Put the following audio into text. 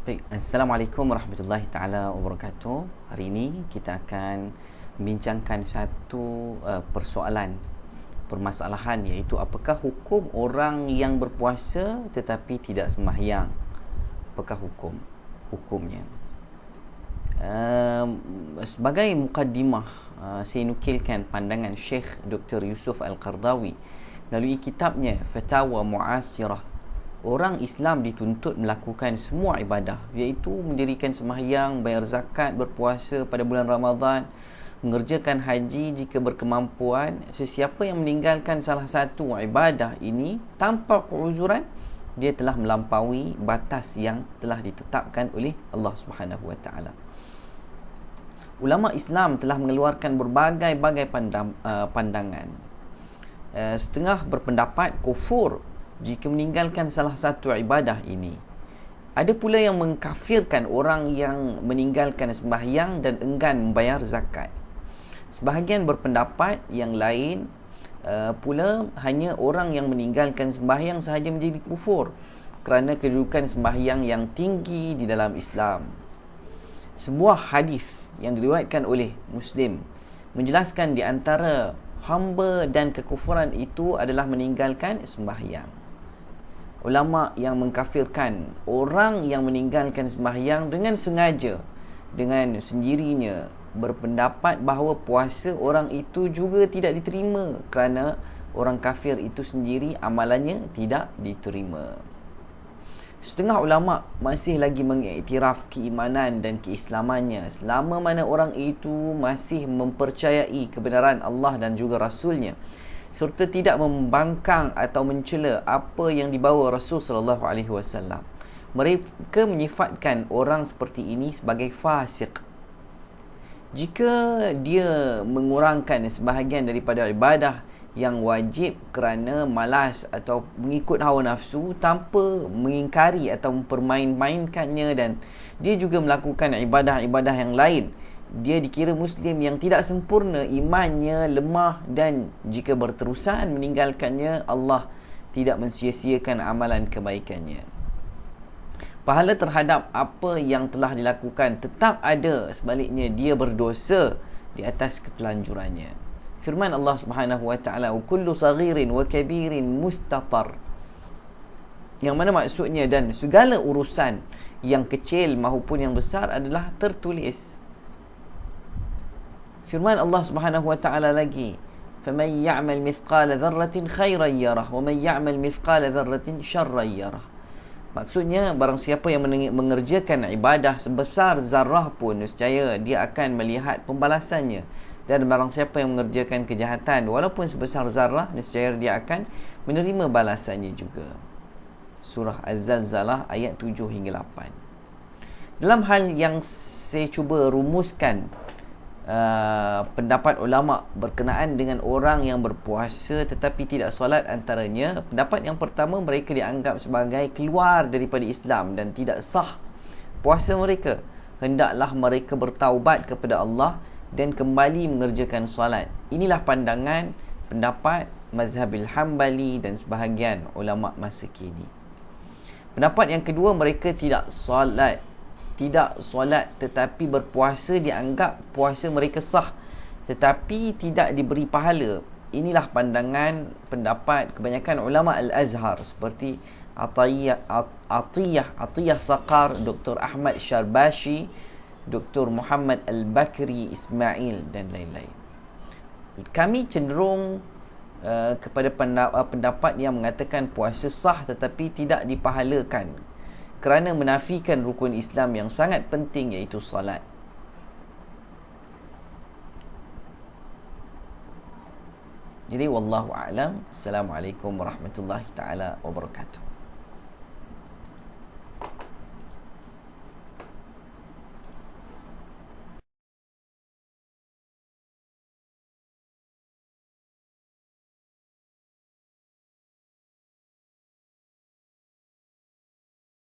Baik, Assalamualaikum warahmatullahi taala wabarakatuh. Hari ini kita akan membincangkan satu permasalahan, iaitu apakah hukum orang yang berpuasa tetapi tidak sembahyang? Apakah hukumnya? Sebagai mukaddimah, saya nukilkan pandangan Syekh Dr. Yusuf Al-Qardawi melalui kitabnya Fatawa Mu'asirah. Orang Islam dituntut melakukan semua ibadah, iaitu mendirikan sembahyang, bayar zakat, berpuasa pada bulan Ramadan, mengerjakan haji jika berkemampuan. Sesiapa yang meninggalkan salah satu ibadah ini tanpa keuzuran, dia telah melampaui batas yang telah ditetapkan oleh Allah Subhanahu Wa Taala. Ulama Islam telah mengeluarkan berbagai-bagai pandangan. Setengah berpendapat kufur jika meninggalkan salah satu ibadah ini. Ada pula yang mengkafirkan orang yang meninggalkan sembahyang dan enggan membayar zakat. Sebahagian berpendapat yang lain pula hanya orang yang meninggalkan sembahyang sahaja menjadi kufur kerana kedudukan sembahyang yang tinggi di dalam Islam. Sebuah hadis yang diriwayatkan oleh Muslim menjelaskan di antara hamba dan kekufuran itu adalah meninggalkan sembahyang. Ulama yang mengkafirkan orang yang meninggalkan sembahyang dengan sengaja, dengan sendirinya, berpendapat bahawa puasa orang itu juga tidak diterima kerana orang kafir itu sendiri amalannya tidak diterima. Setengah ulama masih lagi mengiktiraf keimanan dan keislamannya selama mana orang itu masih mempercayai kebenaran Allah dan juga Rasulnya, serta tidak membangkang atau mencela apa yang dibawa Rasul sallallahu alaihi wasallam. Mereka menyifatkan orang seperti ini sebagai fasik. Jika dia mengurangkan sebahagian daripada ibadah yang wajib kerana malas atau mengikut hawa nafsu tanpa mengingkari atau mempermain-mainkannya, dan dia juga melakukan ibadah-ibadah yang lain, dia dikira Muslim yang tidak sempurna, imannya lemah, dan jika berterusan meninggalkannya, Allah tidak mensia-siakan amalan kebaikannya. Pahala terhadap apa yang telah dilakukan tetap ada, sebaliknya dia berdosa di atas ketelanjurannya. Firman Allah Subhanahu wa taala, "Kullu saghirin wa kabirin mustatar." Yang mana maksudnya, dan segala urusan yang kecil maupun yang besar adalah tertulis. Firman Allah Subhanahu wa taala lagi, "Faman ya'mal mithqala dzarratin khairan yarah wa man ya'mal mithqala dzarratin syarran yarah." Maksudnya, barang siapa yang mengerjakan ibadah sebesar zarah pun, nescaya dia akan melihat pembalasannya, dan barang siapa yang mengerjakan kejahatan walaupun sebesar zarah, nescaya dia akan menerima balasannya juga. Surah Az-Zalzalah ayat 7 hingga 8. Dalam hal yang saya cuba rumuskan pendapat ulama berkenaan dengan orang yang berpuasa tetapi tidak solat, antaranya pendapat yang pertama, mereka dianggap sebagai keluar daripada Islam dan tidak sah puasa mereka. Hendaklah mereka bertaubat kepada Allah dan kembali mengerjakan solat. Inilah pendapat mazhabil Hambali dan sebahagian ulama masa kini. Pendapat yang kedua, mereka tidak solat tetapi berpuasa, dianggap puasa mereka sah tetapi tidak diberi pahala. Inilah pendapat kebanyakan ulama Al-Azhar seperti Atiyah Saqar, Dr. Ahmad Syarbashi, Dr. Muhammad Al-Bakri Ismail dan lain-lain. Kami cenderung kepada pendapat yang mengatakan puasa sah tetapi tidak dipahalakan kerana menafikan rukun Islam yang sangat penting, iaitu salat. Jadi wallahu a'lam. Assalamualaikum warahmatullahi taala wabarakatuh.